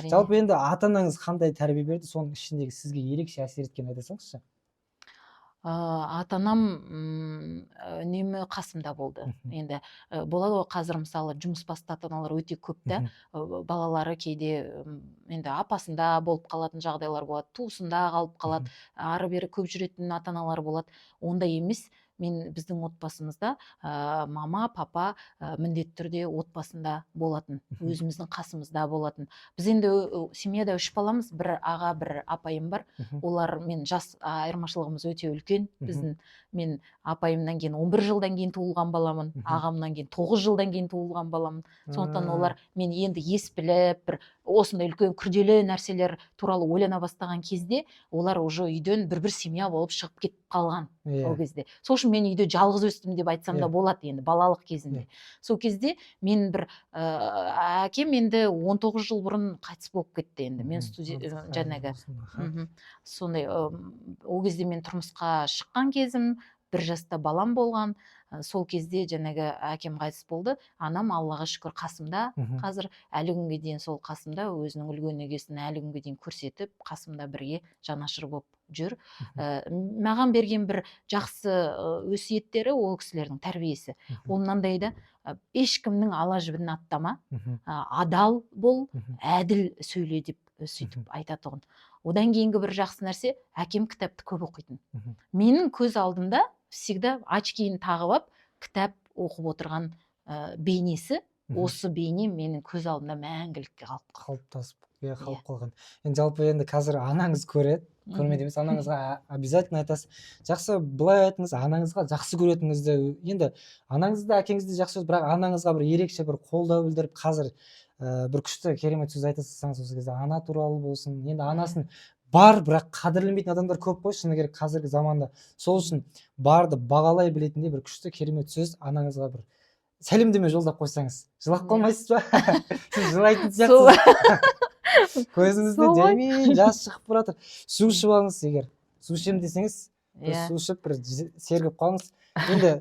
Жалпы енді ата-анаңыз қандай тәрбие берді, соның ішіндегі сізге ерекше әсер еткенін айта салыңызшы. Ата-анам үнемі қасымда болды. Енді болады ғой, қазір мысалы жұмыс басты ата-аналар өте көп та, балалары кейде енді апасында болып қалатын жағдайлар болады, туысында қалып қалады, ары бері көп жүретін ата-аналар болады. Ондай емес. Біздің отбасымызда мама, папа міндетті түрде отбасында болатын, өзіміздің қасымызда болатын. Біз енді семьяда 3 баламыз, бір аға, бір апайым бар. Олармен жас айырмашылығымыз өте үлкен. Мен апайымнан кейін 11 жылдан кейін туылған баламын, ағамнан кейін 9 жылдан кейін туылған баламын. Сондықтан олар мен енді ес біліп, бір осындай үлкен күрделі нәрселер туралы ойлана бастаған кезде, олар уже үйден бір семья болып шығып кетіп қалған ол кезде. Сол үшін мен үйде жалғыз өстім деп айтсам да болады, енді балалық кезінде. Сол кезде мен бір әкем енді 19 жыл бұрын қайтыс болып кетті. Енді мен жаңағы сондай, ол кезде мен тұрмысқа шыққан кезім, 1 жаста балам болған. Сол кезде жаңағы әкем қайтыс болды. Анам Аллаға шүкір қасымда, қазір әлі күнге дейін сол қасымда, өзінің үлкен егесін әлі күнге дейін көрсетіп, қасымда бірге жанашыр болып жүр. Маған берген бір жақсы өсиеттері ол кісілердің тәрбиесі. Ол мынандай да, ешкімнің ала жібін аттама, адал бол, әділ сөйле деп сөйтіп айтатұғын. Одан кейінгі бір жақсы нәрсе, әкем кітапты көп оқитын. Менің көз алдымда всегда очкиін тағып алып, кітап оқып отырған бейнесі, осы бейне менің көз алдымда мәңгілікке қалыптасып қалған. Енді жалпы енді қазір анаңыз көреді, көрмеді емес, анаңызға обязательно айтасыз. Жақсы, былай айтыңыз, анаңызға жақсы көретініңізді, енді анаңызды, әкеңізді жақсы көресіз, бірақ анаңызға бір ерекше бір қолдау білдіріп, қазір бір күшті керемет сөз айтасыз, осы кезде ана туралы болсын. Енді анасын бар, бірақ қадірлемейтін адамдар көп қой, шыны керек қазіргі заманда. Сол үшін барды бағалай білетіндей бір күшті керемет сөз анаңызға бір сәлемдеме жолдап қойсаңыз. Жылап қалмайсыз ба? Сіз жылайтын сияқтысыз. Көзіңізде жаймен жас шығып баратыр. Су ішіп алыңыз, егер су ішемін десеңіз, су ішіп бір сергіп қалыңыз. Енді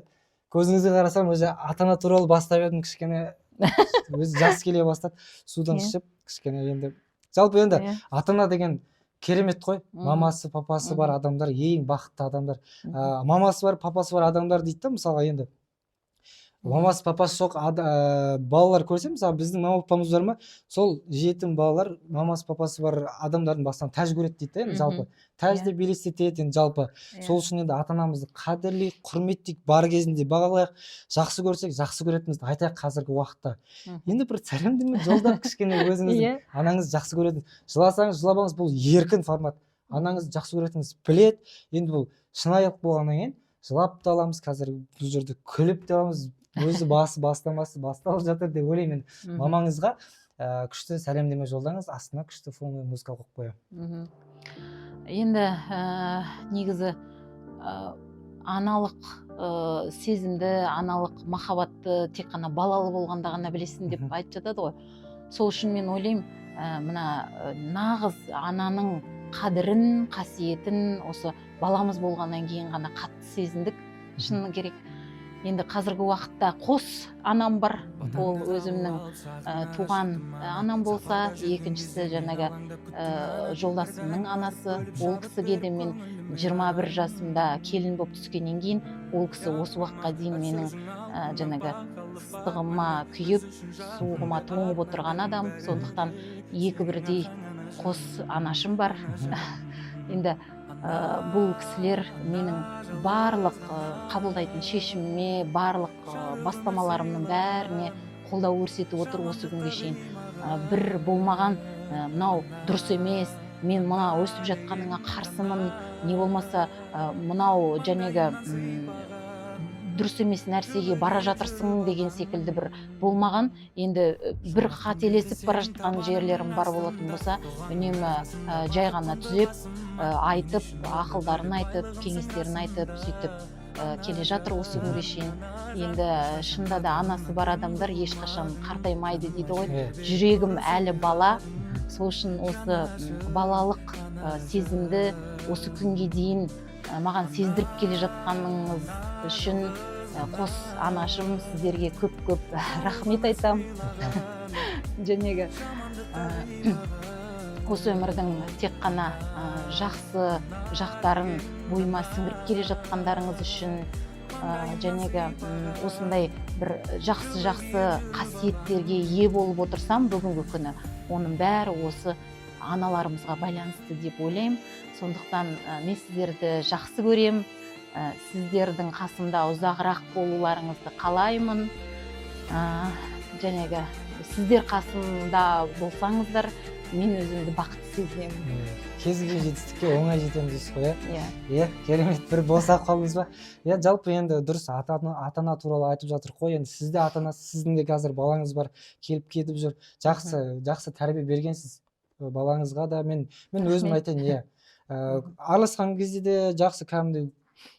көзіңізге қарасам, өзі ата-ана туралы бастап едім, кішкене өзі жас келе бастады. Судан ішіп, кішкене енді. Жалпы енді ата-ана деген керемет қой. Мамасы, папасы бар адамдар ең бақытты адамдар. Мамасы бар, папасы бар адамдар дейді да, мысалға енді. Мамасы, папасы жоқ балалар көрсе, мысалы біздің мама папамыз бар ма, сол жетім балалар мамасы, папасы бар адамдардың басынан тәж көреді дейді да, жалпы. Тәжді белестетеді, жалпы. Сол үшін енді ата-анамызды қадірлейік, құрметтейік, бар кезінде бағалайық, жақсы көрсек, жақсы көретінімізді айтайық қазіргі уақытта. Енді бір сәлемдеме жолдап кішкене өзіңіздің анаңызды жақсы көретін. Жыласаңыз, жылабаңыз, бұл еркін формат. Анаңызды жақсы көретініңіз білет. Енді бұл шынайылық болғаннан кейін жылап та аламыз, қазір бұл жерде күліп те аламыз. Өзі басталып жатыр деп ойлаймын. Мамаңызға күшті сәлемдеме жолдаңыз, астына күшті фоновый музыка қойып қоямын. Енді негізі аналық сезімді, аналық махаббатты тек қана балалы болғанда ғана білесің деп айтып жатады ғой. Сол үшін мен ойлаймын, мына нағыз ананың қадірін, қасиетін осы баламыз болғаннан кейін ғана қатты сезіндік. Шыны керек. Енді қазіргі уақытта қос анам бар. Ол өзімнің туған анам болса, екіншісі жаңағы жолдасымның анасы. Ол кісіге де мен 21 жасымда келін болып түскеннен кейін, ол кісі осы уақытқа дейін менің жаңағы ыстығыма күйіп, суығыма тоңып отырған адам. Сондықтан екі бірдей қос анашым бар. Енді бұл кісілер менің барлық қабылдайтын шешіміме, барлық бастамаларымның бәріне қолдау көрсетіп отыр осы күнге шейін. Бір болмаған, мынау дұрыс емес, мен мына өстіп жатқаныңа қарсымын, не болмаса мынау жаңағы дұрыс емес нәрсеге бара жатырсың деген секілді бір болмаған. Енді бір қателесіп бара жатқан жерлерім бар болатын болса, үнемі жай ғана түзеп, айтып, ақылдарын айтып, кеңестерін айтып, сөйтіп келе жатыр осы күнге шейін. Енді шынында да анасы бар адамдар ешқашан қартаймайды дейді ғой. Жүрегім әлі бала. Сол үшін осы балалық сезімді осы күнге дейін маған сездіріп келе жатқаныңыз үшін қос анашым, сіздерге көп-көп рахмет айтам. Жәнегі осы өмірдің тек қана жақсы жақтарын бойыма сіңіріп келе жатқандарыңыз үшін, жәнегі осындай бір жақсы қасиеттерге ие болып отырсам бүгінгі күні, оның бәрі осы аналарымызға байланысты деп ойлаймын. Сондықтан мен сіздерді жақсы көрем, сіздердің қасымда ұзағырақ болуларыңызды қалаймын. Жәнегі сіздер қасымда болсаңыздар, мен өзімді бақытты сезінемін. Кез келген жетістікке оңай жетеміз дейсіз ғой, иә? Иә, керемет, бір босап қалдыңыз ба? Иә, жалпы енді дұрыс, ата-ана туралы айтып жатыр ғой. Енді сізде ата-анасы, сіздің де қазір балаңыз бар, келіп кетіп жүр. Жақсы тәрбие бергенсіз балаңызға да. Мен өзім айтайын, иә. Араласқан кезде де жақсы, кәдімгідей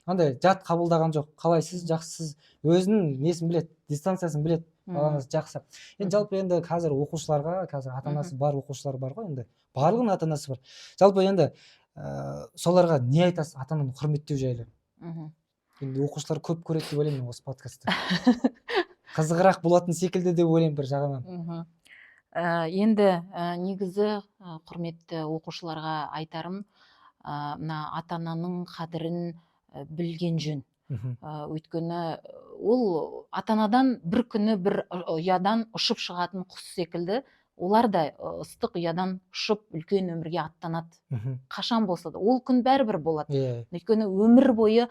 андай жат қабылдаған жоқ. Қалай сіз жақсысыз, өзінің несін білет, дистанциясын білет. Балаңыз жақсы. Енді жалпы енді қазір оқушыларға, қазір ата-анасы бар оқушылар бар ғой, енді барлығының ата-анасы бар. Жалпы енді соларға не айтасыз ата-ананы құрметтеу жайлы? Енді оқушылар көп көреді деп ойлаймын осы подкастты. Қызығырақ болатын секілді деп ойлаймын бір жағынан. Енді негізі құрметті оқушыларға айтарым, мына ата-ананың қадірін білген жөн. Өйткені ол ата-анадан бір күні бір ұядан ұшып шығатын құс секілді, олар да ыстық ұядан ұшып үлкен өмірге аттанады. Қашан болса да ол күн бәрібір болады. Өйткені өмір бойы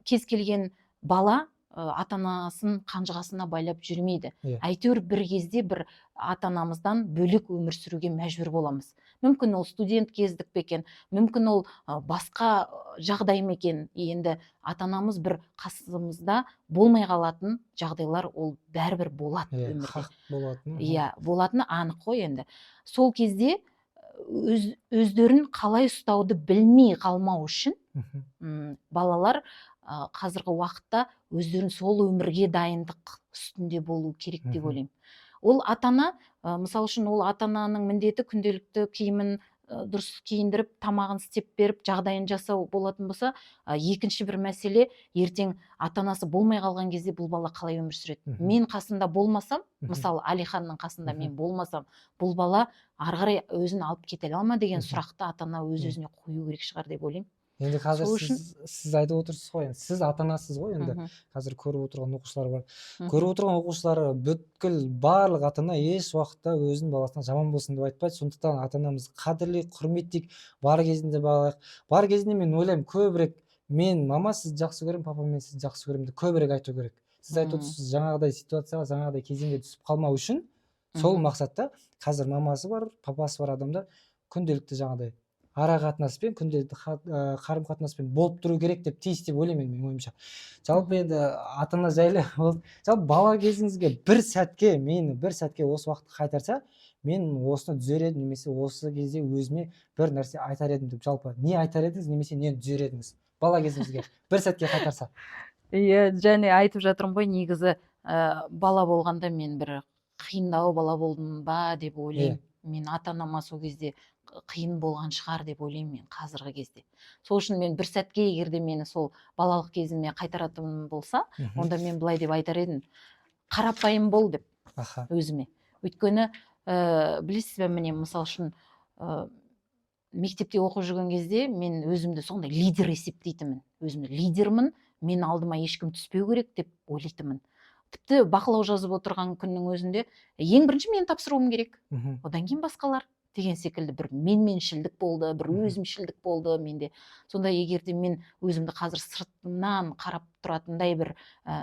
кез келген бала ата-анасын қанжығасына байлап жүрмейді. Әйтеуір бір кезде бір ата-анамыздан бөлек өмір сүруге мәжбүр боламыз. Мүмкін ол студент кездік пе екен, мүмкін ол басқа жағдай ма екен. Енді ата-анамыз бір қасымызда болмай қалатын жағдайлар ол бәрібір болады өмірде. Хақ болатын. Иә, болатыны анық қой енді. Сол кезде өздерін қалай ұстауды білмей қалмау үшін балалар қазіргі уақытта өздерін сол өмірге дайындық үстінде болу керек деп ойлаймын. Ол ата-ана, мысалы үшін ол ата-ананың міндеті күнделікті киімін дұрыс киіндіріп, тамағын істеп беріп, жағдайын жасау болатын болса, екінші бір мәселе, ертең ата-анасы болмай қалған кезде бұл бала қалай өмір сүреді? Мен қасында болмасам, мысалы Алиханның қасында мен болмасам, бұл бала ары қарай өзін алып кете ала ма деген сұрақты ата-ана өз-өзіне қою керек шығар деп ойлаймын. Енді қазір сіз айтып отырсыз ғой, сіз ата-анасыз ғой, енді қазір көріп отырған оқушылар бар. Көріп отырған оқушылары бүткіл барлық ата-ана еш уақытта өзінің баласына жаман болсын деп айтпайды. Сондықтан ата-анамыз қадірлейік, құрметтейік, бар кезінде бағалайық. Бар кезінде мен ойлаймын, көбірек мен мама сізді жақсы көремін, папа мен сізді жақсы көремін деп көбірек айту керек. Сіз айтып отырсыз, жаңағыдай ситуацияға, жаңағыдай кезеңге түсіп қалмау үшін сол мақсатта қазір мамасы бар, папасы бар адамдар күнделікті жаңағыдай ара қатынаспен, күнделікті қарым қатынаспен болып тұру керек деп тиіс деп ойлаймын менің ойымша. Жалпы енді ата-ана жайлы, жалпы бала кезіңізге бір сәтке осы уақытты қайтарса, мен осыны түзер едім, немесе осы кезде өзіме бір нәрсе айтар едім деп, жалпы не айтар едіңіз, немесе нені түзер едіңіз бала кезіңізге бір сәтке қайтарса? Иә, және айтып жатырмын ғой, негізі бала болғанда мен бір қиындау бала болдым ба деп ойлаймын. Мен ата-анама сол кезде қиын болған шығар деп ойлаймын мен қазіргі кезде. Сол үшін мен бір сәтке егерде мені сол балалық кезіме қайтаратын болса, онда мен былай деп айтар едім: қарапайым бол деп өзіме. Өйткені білесіз бе, міне мысалы үшін мектепте оқып жүрген кезде мен өзімді сондай лидер есептейтінмін. Өзімді лидермін, мен алдыма ешкім түспеу керек деп ойлайтынмын. Тіпті бақылау жазып отырған күннің өзінде ең бірінші мен тапсыруым керек, одан кейін басқалар деген секілді бір менменшілдік болды, бір өзімшілдік болды менде. Сонда егерде мен өзімді қазір сыртымнан қарап тұратындай бір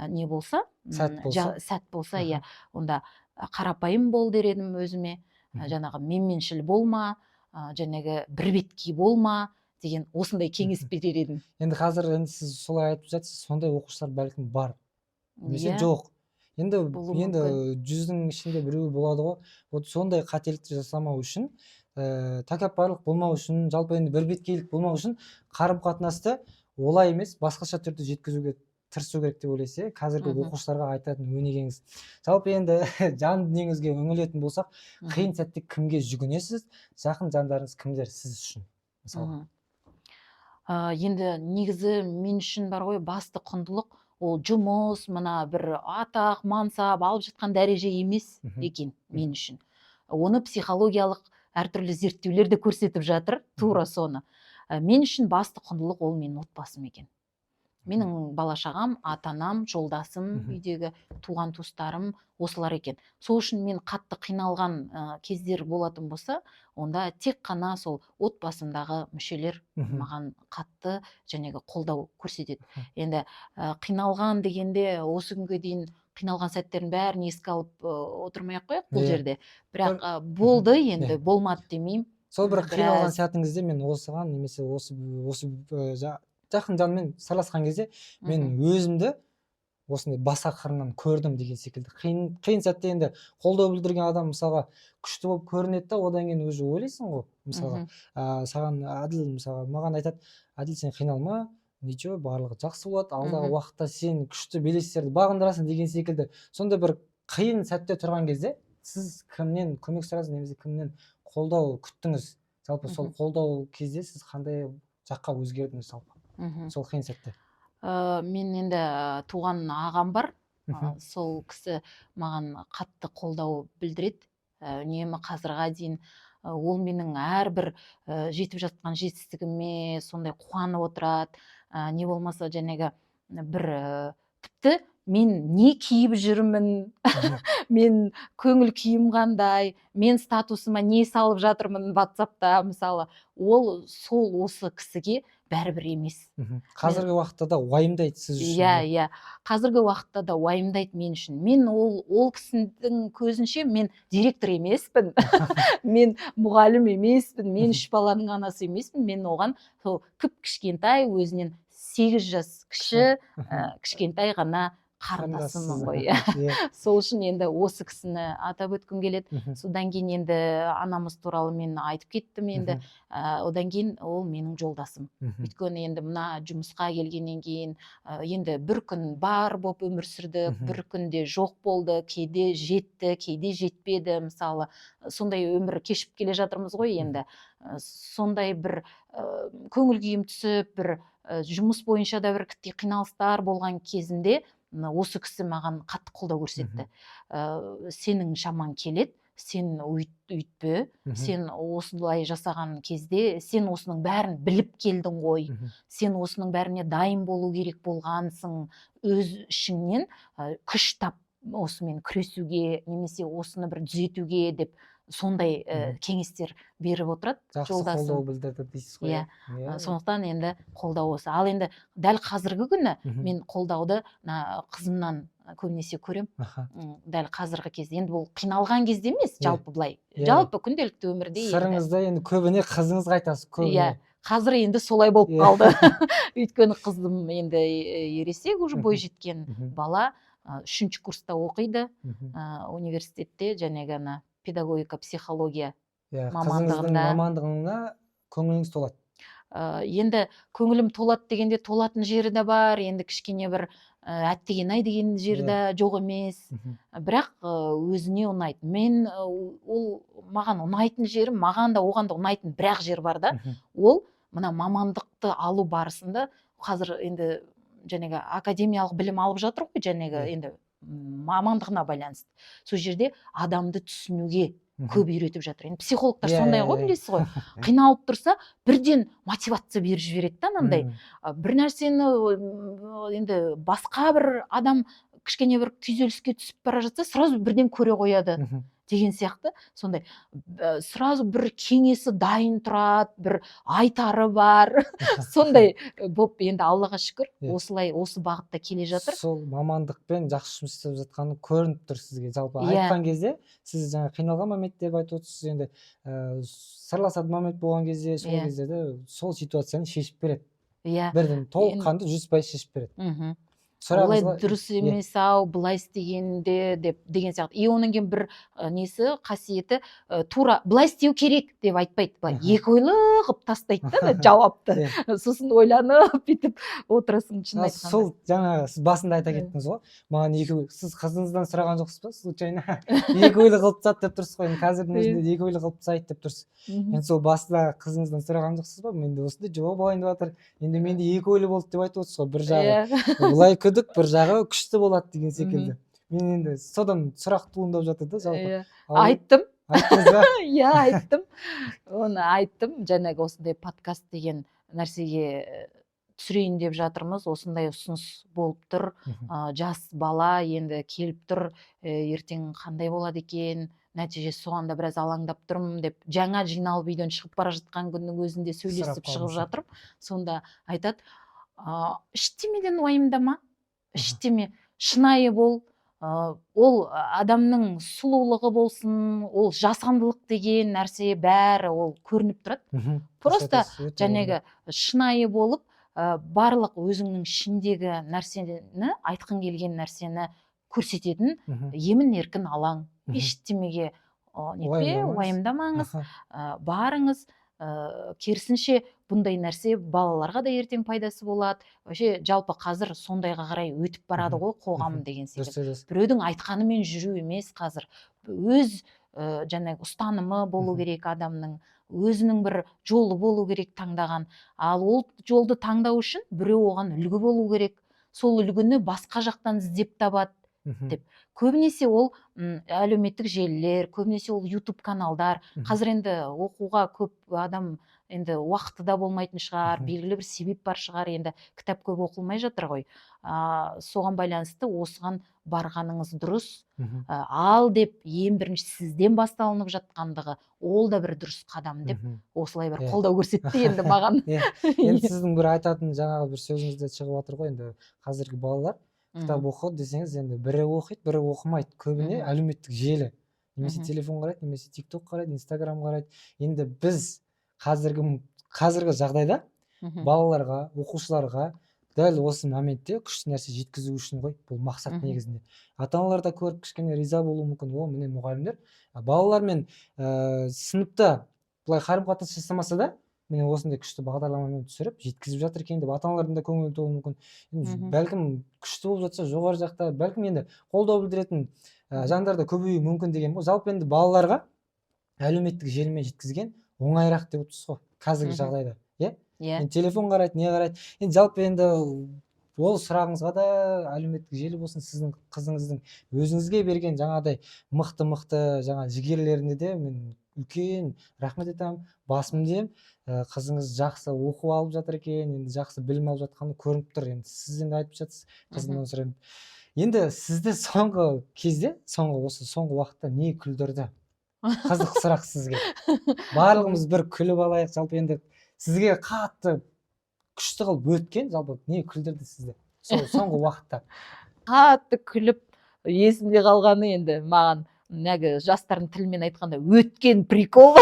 не болса, сәт болса, иә, онда қарапайым бол дер едім өзіме, жаңағы менменшіл болма, жаңағы бірбеткей болма деген осындай кеңес берер едім. Енді қазір сіз солай айтып жатсыз, сондай оқушылар бәлкім бар, немесе жоқ. Енді 100-дің ішінде біреу болады ғой. Вот сондай қателікті жасамау үшін, тәкаппарлық болмау үшін, жалпы енді бірбеткейлік болмау үшін қарым қатынасты олай емес, басқаша түрде жеткізуге тырысу керек деп ойлайсыз, қазіргі оқушыларға айтатын өнегеңіз. Жалпы енді жан дүниеңізге үңілетін болсақ, қиын сәтте кімге жүгінесіз, жақын жандарыңыз кімдер сіз үшін, мысалы? Енді негізі мен үшін бар ғой, басты құндылық ол жұмыс, мына бір атақ, мансап алып жатқан дәреже емес екен мен үшін. Оны психологиялық әртүрлі зерттеулер де көрсетіп жатыр тура соны. Мен үшін басты құндылық ол менің отбасым екен. Менің бала шағам, ата-анам, жолдасым, үйдегі туған туыстарым осылар екен. Сол үшін мен қатты қиналған кездер болатын болса, онда тек қана сол отбасымдағы мүшелер маған қатты жәнегі қолдау көрсетеді. Енді қиналған дегенде осы күнге дейін қиналған сәттердің бәрін еске алып отырмай ақ қояйық бұл жерде. Бірақ болды, енді болмады демеймін. Сол бір қиналған сәтіңізде мен осыған немесе осы жақын жанмен сырласқан кезде мен өзімді осындай басқа қырынан көрдім деген секілді. Қиын сәтте енді қолдау білдірген адам мысалға күшті болып көрінеді да, одан кейін уже ойлайсың ғой. Мысалға саған Әділ мысалға маған айтады, Әділ сен қиналма, ничего, барлығы жақсы болады, алдағы уақытта сен күшті белестерді бағындырасың деген секілді. Сонда бір қиын сәтте тұрған кезде сіз кімнен көмек сұрайсыз немесе кімнен қолдау күттіңіз? Жалпы сол қолдау кезде сіз қандай жаққа өзгердіңіз жалпы? Сол қиын сәтте. Мен енді туған ағам бар. Сол кісі маған қатты қолдау білдіреді. Үнемі қазірға дейін ол менің әрбір жетіп жатқан жетістігіме сондай қуанып отырады. Не болмаса жәнегі бір тіпті мен не киіп жүрмін, мен көңіл күйім қандай, мен статусыма не салып жатырмын WhatsAppта мысалы, ол сол осы кісіге бәрібір емес. Қазіргі уақытта да уайымдайды сіз үшін. Иә, қазіргі уақытта да уайымдайды мен үшін. Мен ол кісінің көзінше мен директор емеспін, мен мұғалім емеспін, мен 3 баланың анасы емеспін, мен оған кішкентай өзінен 8 жас кіші, кішкентай ғана қарындасымын ғой. Сол үшін енді осы кісіні атап өткім келеді. Содан кейін енді анамыз туралы мен айтып кеттім енді. Одан кейін ол менің жолдасым. Өйткені енді мына жұмысқа келгеннен кейін енді бір күн бар болып өмір сүрдік, бір күнде жоқ болды, кейде жетті, кейде жетпеді. Мысалы, сондай өмір кешіп келе жатырмыз ғой енді. Сондай бір көңіл күйім түсіп, бір жұмыс бойынша да бір қиналыстар болған кезінде осы кісі маған қатты қолдау көрсетті. Сенің шамаң келеді, сен үйтпе, сен осылай жасаған кезде сен осының бәрін біліп келдің ғой, сен осының бәріне дайын болу керек болғансың, өз ішіңнен күш тап осымен күресуге немесе осыны бір түзетуге деп сондай кеңестер беріп отырады. Жақсы қолдау білдірді дейсіз ғой. Сондықтан енді қолдау осы. Ал енді дәл қазіргі күні мен қолдауды қызымнан көбінесе көрем. Дәл қазіргі кезде. Енді бұл қиналған кезде емес, жалпы былай. Жалпы күнделікті өмірде. Сырыңызды енді көбіне қызыңызға айтасыз. Қазір енді солай болып қалды. Өйткені қызым енді ересек уже бой жеткен бала, 3-ші курста оқиды университетте, жәнегі педагогика, психология мамандығына көңіліңіз толады. Енді көңілім толады дегенде толатын жері де бар, енді кішкене бір әттеген-ай деген жері де жоқ емес. Бірақ өзіне ұнайды. Мен маған ұнайтын жері, маған да оған да ұнайтын бірақ жер бар да. Ол мына мамандықты алу барысында қазір енді жәнегі академиялық білім алып жатыр ғой, жәнегі енді мамандығына байланысты. Сол жерде адамды түсінуге көп үйретіп жатыр. Енді психологтар сондай ғой, білесіз ғой. Қиналып тұрса, бірден мотивация беріп жібереді да, анандай. Бір нәрсені енді басқа бір адам кішкене бір күйзеліске түсіп бара жатса, сразу бірден көре қояды деген сияқты. Сондай сразу бір кеңесі дайын тұрады, бір айтары бар. Сондай болып енді Аллаға шүкір, осылай осы бағытта келе жатыр. Сол мамандықпен жақсы жұмыс істеп жатқаны көрініп тұр сізге. Жалпы айтқан кезде сіз жаңа қиналған момент деп айтып отырсыз, енді сырласатын момент болған кезде, сол кездерде сол ситуацияны шешіп береді. Бірден толыққанды 100% шешіп береді. Олай дұрыс емес ау, былай істегенде деген сияқты. И оның кейін бір несі, қасиеті тура былай істеу керек деп айтпайды. Екі ойлы қып тастайды да жауапты. Сосын ойланып бүйтіп отырасың, шын айтқанда. Сол жаңа сіз басында айта кеттіңіз ғой. Маған сіз қызыңыздан сұраған жоқсыз ба? Случайно екі ойлы қылып тастады деп тұрсыз ғой. Қазірдің өзінде екі ойлы қылып тастайды деп тұрсыз. Енді сол басында қызыңыздан сұраған жоқсыз ба? Менде осындай жауап алайын деп жатыр. Енді менде екі ойлы болды деп айтып отырсыз ғой. Бір жағы былай күдік, бір жағы күшті болады деген секілді. Мен енді содан сұрақ туындап жатыр да жалпы. Айттым, айттыңыз ба? Иә, айттым. Оны айттым. Жаңағы осындай подкаст деген нәрсеге түсірейін деп жатырмыз. Осындай ұсыныс болып тұр. Жас бала енді келіп тұр. Ертең қандай болады екен? Нәтижесі соған да біраз алаңдап тұрмын деп, жаңа жиналып үйден шығып бара жатқан күннің өзінде сөйлесіп шығып жатырмын. Сонда айтады, ештемеден уайымдама, ештеме, шынайы бол. Ол адамның сұлулығы болсын, ол жасандылық деген нәрсе бәрі ол көрініп тұрады. Просто жаңағы шынайы болып, барлық өзіңнің ішіндегі нәрсені, айтқың келген нәрсені көрсететін емін еркін алаң. Ештемеге нетпе, уайымдамаңыз, барыңыз. Керісінше бұндай нәрсе балаларға да ертең пайдасы болады. Вообще жалпы қазір сондайға қарай өтіп барады ғой қоғам деген секілді. Біреудің айтқанымен жүру емес қазір. Өз жаңағы ұстанымы болу керек адамның, өзінің бір жолы болу керек таңдаған. Ал ол жолды таңдау үшін біреу оған үлгі болу керек. Сол үлгіні басқа жақтан іздеп табады деп. Көбінесе ол әлеуметтік желілер, көбінесе ол YouTube каналдар. Қазір енді оқуға көп адам енді уақыты да болмайтын шығар, белгілі бір себеп бар шығар, енді кітап көп оқылмай жатыр ғой. Соған байланысты осыған барғаныңыз дұрыс. Ал деп ең бірінші сізден басталынып жатқандығы, ол да бір дұрыс қадам деп осылай бір қолдау көрсетті енді маған. Енді сіздің бір айтатын жаңағы бір сөзіңізде шығып отыр ғой, енді қазіргі балалар кітап оқыды десеңіз, енді бірі оқиды, бірі оқымайды. Көбіне әлеуметтік желі, немесе телефон қарайды, немесе TikTok қарайды, Instagram қарайды. Енді біз қазіргі жағдайда балаларға, оқушыларға дәл осы моментте күшті нәрсе жеткізу үшін ғой, бұл мақсат негізінде. Ата-аналар да көріп кішкене риза болуы мүмкін. О, міне мұғалімдер балалармен сыныпта былай қарым-қатынас жасамаса да, міне осындай күшті бағдарламамен түсіріп жеткізіп жатыр екен деп ата-аналардың да көңілі толуы мүмкін. Бәлкім күшті болып жатса жоғары жақта, бәлкім енді қолдау білдіретін жандар да көбеюі мүмкін деген ғой. Жалпы енді балаларға әлеуметтік желімен жеткізген оңайырақ деп отырсыз ғой қазіргі жағдайда. Иә? Телефон қарайды, не қарайды. Енді жалпы енді ол сұрағыңызға да әлеуметтік желі болсын, сіздің қызыңыздың өзіңізге берген жаңағыдай мықты жаңа жігерлеріне де мен үлкен рахмет айтамын, басым деймін. Қызыңыз жақсы оқу алып жатыр екен, енді жақсы білім алып жатқаны көрініп тұр. Енді сіз енді айтып жатсыз, қызымнан сұраймын. Енді сізді соңғы кезде, соңғы уақытта не күлдірді? Қызық сұрақ сізге. Барлығымыз бір күліп алайық. Жалпы енді сізге қатты күшті қылып өткен, жалпы не күлдірді сізді соңғы уақытта? Қатты күліп есімде қалғаны енді маған нәгі жастардың тілімен айтқанда өткен прикол.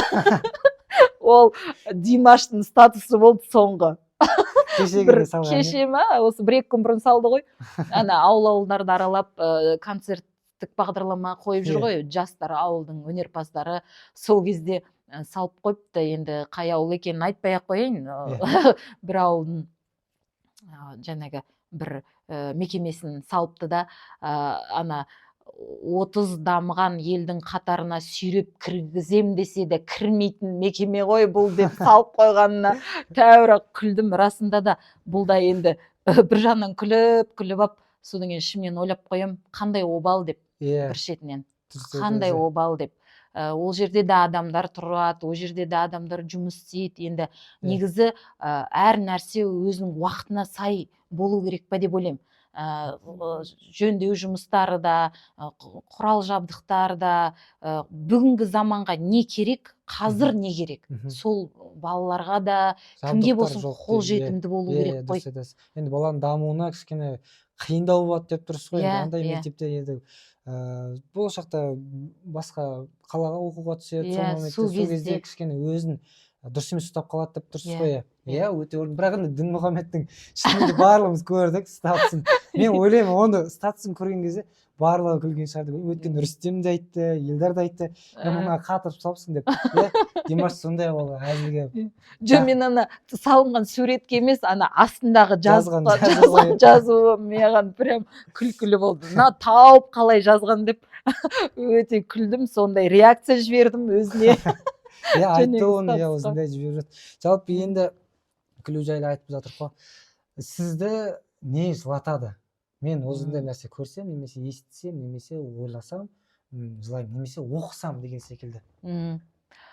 Ол Димаштың статусы болды соңғы. Кеше ма, осы бір екі күн бұрын салды ғой. Ана ауылдарды аралап концерттік бағдарлама қойып жүр ғой, жастар ауылдың өнерпаздары. Сол кезде салып қойыпты, енді қай ауыл екенін айтпай-ақ қояйын. Бір ауылдың жаңағы бір мекемесін салыпты да, ана 30 дамыған елдің қатарына сүйреп кіргізем десе де кірмейтін мекеме ғой бұл деп салып қойғанына тәуір күлдім. Расында да бұл да енді бір жағынан күліп ап, содан кейін ішімнен ойлап қоям, қандай обал деп, бір шетінен қандай обал деп. Ол жерде де адамдар тұрады, ол жерде де адамдар жұмыс істейді. Енді негізі әр нәрсе өзінің уақытына сай болу керек па деп ойлаймын. Жөндеу жұмыстары да, құрал жабдықтар да, бүгінгі заманға не керек, қазір не керек, сол балаларға да кімге болсын қол жетімді болу керек қой. Енді баланың дамуына кішкене қиындау болады деп тұрсыз ғой. Андай мектепте енді болашақта басқа қалаға оқуға түседі, сол кезде кішкене өзін дұрыс емес ұстап қалады деп тұрсыз ғой. Иә, өте орынды. Бірақ енді Дінмұхаммедтің шынында барлығымыз көрдік статусын. Мен ойлаймын, оны статусын көрген кезде барлығы күлген шығар деп. Өйткені Рүстем де айтты, Елдар да айтты, мына қатырып салыпсың деп. Димаш сондай болды, әзілге. Жо, мен ана салынған суретке емес, ана астындағы жазуы маған прям күлкілі болды. Мына тауып қалай жазған деп өте күлдім, сондай реакция жібердім өзіне. Айтты оны, осындай жіберіп жатыр. Жалпы енді күлу жайлы айтып жатыр қой. Сізді не жылатады? Мен осындай нәрсе көрсем, немесе естісем, немесе ойласам, жылаймын, немесе оқысам деген секілді. М.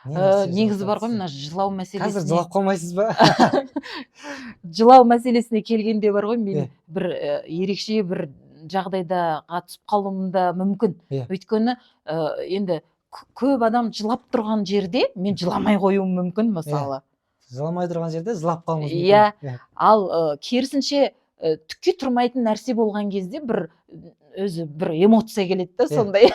Не нәрсе Негізі бар ғой жылатады мына сізді? жылау Қазір мәселесіне. жылап қалмайсыз ба? Жылау мәселесіне келгенде бар ғой, мен Иә. бір ерекше бір жағдайда қатысып қалуым да мүмкін. Иә. Өйткені енді көп адам жылап тұрған жерде мен жыламай қоюым мүмкін, мысалы. Жыламай тұрған жерде жылап қалуыңыз Иә. мүмкін. Ал керісінше түкке тұрмайтын нәрсе болған кезде бір өзі бір эмоция келеді да, сондай.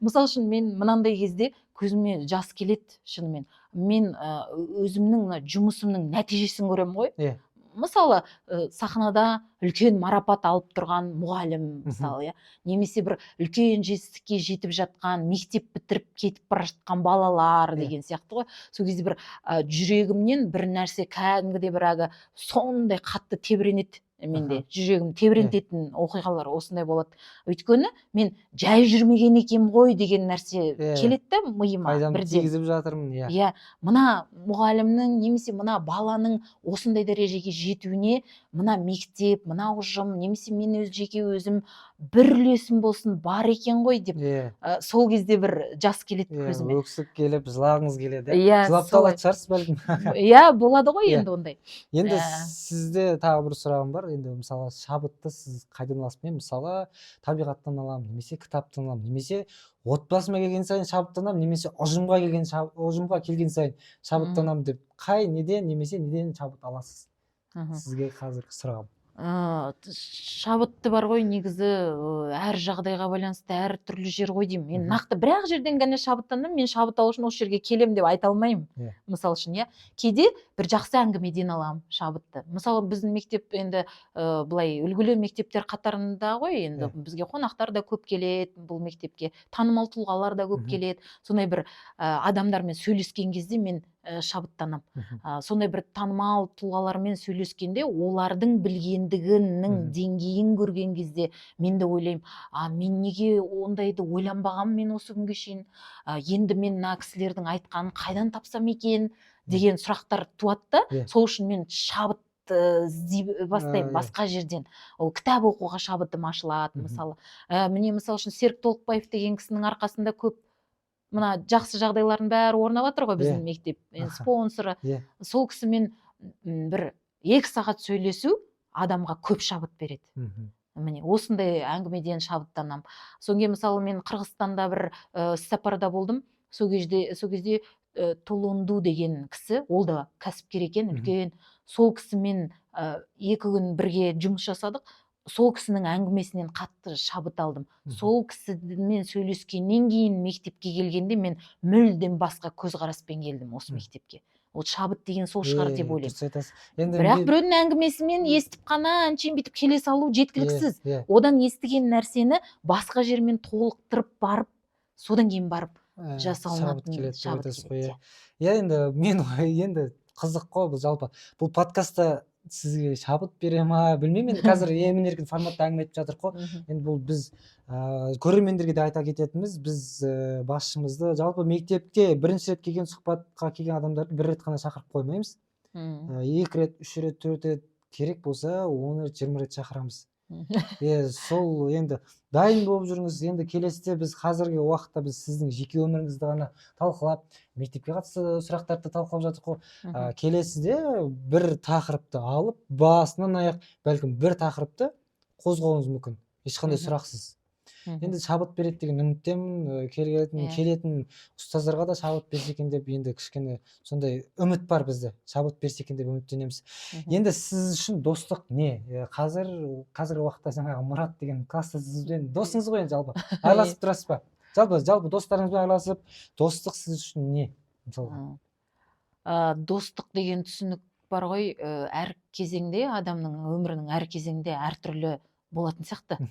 Мысал үшін мен мынандай кезде көзіме жас келеді, шынымен. Мен өзімнің мына жұмысымның нәтижесін көремін ғой. Иә. Мысалы сахнада үлкен марапат алып тұрған мұғалім, мысалы, немесе бір үлкен жетістікке жетіп жатқан, мектеп бітіріп кетіп бара жатқан балалар деген сияқты ғой. Сол кезде бір жүрегімнен бір нәрсе кәдімгідей бір әлгі сондай қатты тебіренеді менде. Жүрегім тебірентетін оқиғалар осындай болады. Өйткені мен жай жүрмеген екенмін ғой деген нәрсе келеді да миыма пайдамды бірден. тигізіп жатырмын, иә. Иә, мына мұғалімнің немесе мына баланың осындай дәрежеге жетуіне мына мектеп, мына ұжым, немесе мен жеке өзім бір үлесім болсын бар екен ғой деп, сол кезде бір жас келеді көзіме. Өксік келіп, жылағыңыз келеді. Иә, жылап та алатын шығарсыз бәлкім. Иә, болады ғой енді ондай. Енді сізде тағы бір сұрағым бар. Енді мысалы шабытты сіз қайдан аласыз? Мен мысалы табиғаттан аламын, немесе кітаптан аламын, немесе отбасыма келген сайын шабыттанамын, немесе ұжымға келген сайын шабыттанамын деп, қай неден немесе неден шабыт аласыз? Сізге қазіргі сұрағым. Шабытты бар ғой, негізі әр жағдайға байланысты әр түрлі жер ғой деймін. Мен нақты бір-ақ жерден ғана шабыттандым, мен шабыт алу үшін осы жерге келем деп айта алмаймын. Мысал үшін, иә, кейде бір жақсы әңгімеден аламын шабытты. Мысалы біздің мектеп енді былай үлгілі мектептер қатарында ғой, енді бізге қонақтар да көп келеді, бұл мектепке танымал тұлғалар да көп келеді. Сондай бір адамдармен сөйлескен кезде мен шабыттанам. Сондай бір танымал тұлғалармен сөйлескенде олардың білгендігінің деңгейін көрген кезде мен де ойлаймын, мен неге ондайды ойланбағам мен осы күнге шейін, енді мен мына кісілердің айтқанын қайдан тапсам екен деген сұрақтар туады да. Сол үшін мен шабыт іздей бастаймын басқа жерден. Ол кітап оқуға шабытым ашылады, мысалы. Міне мысал үшін Серік Толықбаев деген кісінің арқасында көп мына жақсы жағдайлардың бәрі орнап жатыр ғой біздің мектеп, спонсоры. Сол кісімен бір 2 сағат сөйлесу адамға көп шабыт береді. Міне осындай әңгімеден шабыттанам. Соңғы мысалы мен Қырғызстанда бір іссапарда болдым. Сол кезде Толонду деген кісі, ол да кәсіпкер екен, үлкен. Сол кісімен 2 күн бірге жұмыс жасадық. Сол кісінің әңгімесінен қатты шабыт алдым. Сол кісімен сөйлескеннен кейін мектепке келгенде мен мүлдем басқа көзқараспен келдім осы мектепке. Ол шабыт деген сол шығар деп ойлаймын. Бірақ біреудің әңгімесімен естіп қана әншейін бүйтіп келе салу жеткіліксіз. Одан естіген нәрсені басқа жермен толықтырып барып, содан кейін барып жасалынатын шабыт келеді. Иә, енді мен енді қызық қой бұл жалпы. Бұл подкастта сізге шабыт бере ма білмеймін. Енді қазір емін-еркін форматта әңгіме етіп жатырық қой. Енді бұл біз көрермендерге де айта кететініміз, біз басшымызды жалпы мектепке бірінші рет келген сұхбатқа келген адамдарды бір рет қана шақырып қоймаймыз. 2 рет, 3 рет, 4 рет керек болса 10 рет, 20 рет шақырамыз. Сол енді дайын болып жүріңіз. Енді келесіде біз қазіргі уақытта біз сіздің жеке өміріңізді ғана талқылап, мектепке қатысты сұрақтарды талқылап жатырық қой. Келесіде бір тақырыпты алып, басынан аяқ бәлкім бір тақырыпты қозғауыңыз мүмкін. Ешқандай сұрақсыз. Енді шабыт береді деген үміттемін. Келетін ұстаздарға да шабыт берсе екен деп, енді кішкене сондай үміт бар бізде. Шабыт берсе екен деп үміттенеміз. Енді сіз үшін достық не? Қазіргі уақытта жаңағы Мұрат деген класста сізбен досыңыз ғой енді жалпы. Айласып тұрасыз ба? Жалпы достарыңызбен айласып, достық сіз үшін не? Достық деген түсінік бар ғой, әр кезеңде, адамның өмірінің әр кезеңде әртүрлі болатын сияқты.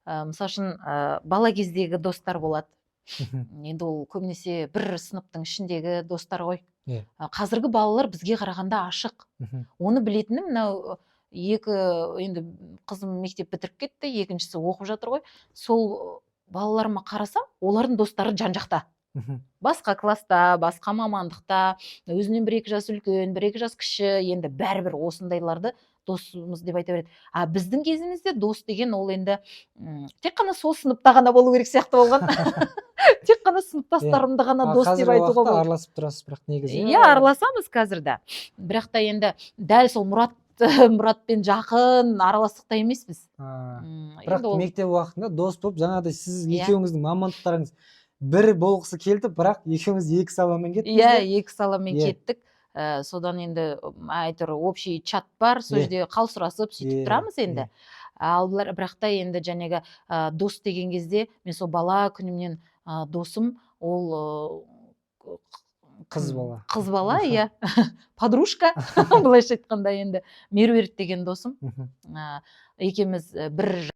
Мысал үшін бала кездегі достар болады. Енді ол көбінесе бір сыныптың ішіндегі достар ғой. Қазіргі балалар бізге қарағанда ашық. Оны білетінім, мынау 2 енді қызым мектеп бітіріп кетті, екіншісі оқып жатыр ғой. Сол балаларыма қарасам, олардың достары жан-жақта. Басқа класста, басқа мамандықта, өзінен 1-2 жас үлкен, 1-2 жас кіші, енді бәрібір осындайларды досымыз деп айта береді. А біздің кезімізде дос деген ол енді тек қана сол сыныпта ғана болу керек сияқты болған. Тек қана сыныптастарымды ғана дос деп қазіргі айтуға уақытта болады. араласып тұрасыз, бірақ негізі Иә, араласамыз қазір де. Бірақ та енді дәл сол Мұратпен жақын араластықта емеспіз. бірақ Енді ол мектеп уақытында дос болып, жаңағыдай сіз Иә. екеуіңіздің мамандықтарыңыз бір болғысы келді, бірақ екеуіңіз екі саламен кеттіңіз. иә, екі саламен Иә. кеттік. Содан енді әйтеуір общий чат бар, сол Иә. жерде қал сұрасып сөйтіп Иә, тұрамыз енді. Ал бірақ та енді жаңағы дос деген кезде мен сол бала күнімнен досым ол Қыз бала. Қыз бала, иә. Подружка, былайша айтқанда енді. Меруерт деген досым. Екеуміз бір